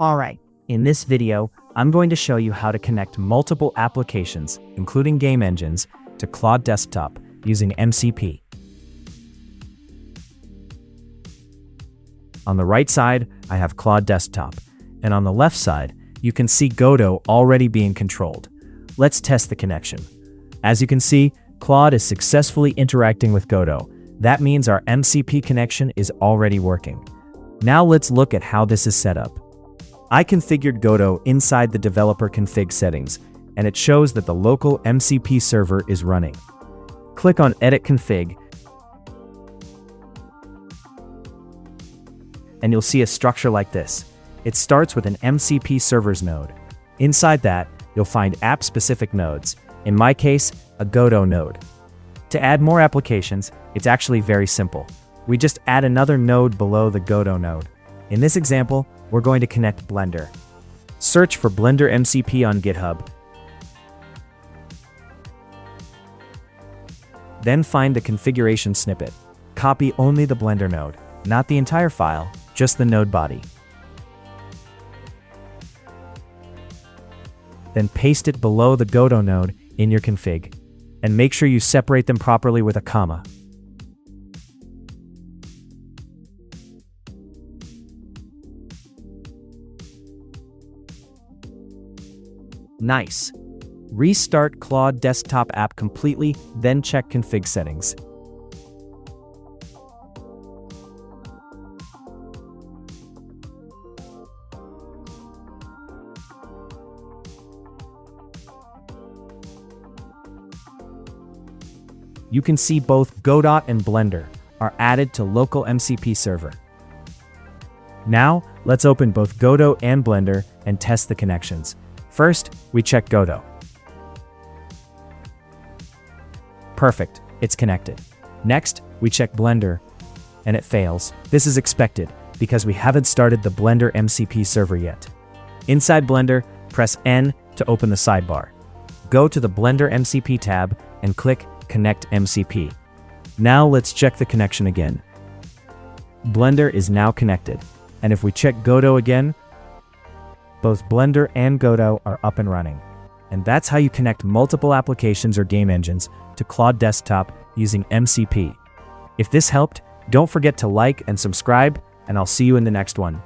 Alright, in this video, I'm going to show you how to connect multiple applications, including game engines, to Claude Desktop using MCP. On the right side, I have Claude Desktop, and on the left side, you can see Godot already being controlled. Let's test the connection. As you can see, Claude is successfully interacting with Godot. That means our MCP connection is already working. Now let's look at how this is set up. I configured Godot inside the developer config settings, and it shows that the local MCP server is running. Click on Edit Config, and you'll see a structure like this. It starts with an MCP servers node. Inside that, you'll find app-specific nodes. In my case, a Godot node. To add more applications, it's actually very simple. We just add another node below the Godot node. In this example, we're going to connect Blender. Search for Blender MCP on GitHub. Then find the configuration snippet. Copy only the Blender node, not the entire file, just the node body. Then paste it below the Godot node in your config, and make sure you separate them properly with a comma. Nice. Restart Claude Desktop app completely, then check config settings. You can see both Godot and Blender are added to local MCP server. Now, let's open both Godot and Blender and test the connections. First, we check Godot. Perfect, it's connected. Next, we check Blender, and it fails. This is expected, because we haven't started the Blender MCP server yet. Inside Blender, press N to open the sidebar. Go to the Blender MCP tab and click Connect MCP. Now let's check the connection again. Blender is now connected, and if we check Godot again, both Blender and Godot are up and running. And that's how you connect multiple applications or game engines to Claude Desktop using MCP. If this helped, don't forget to like and subscribe, and I'll see you in the next one.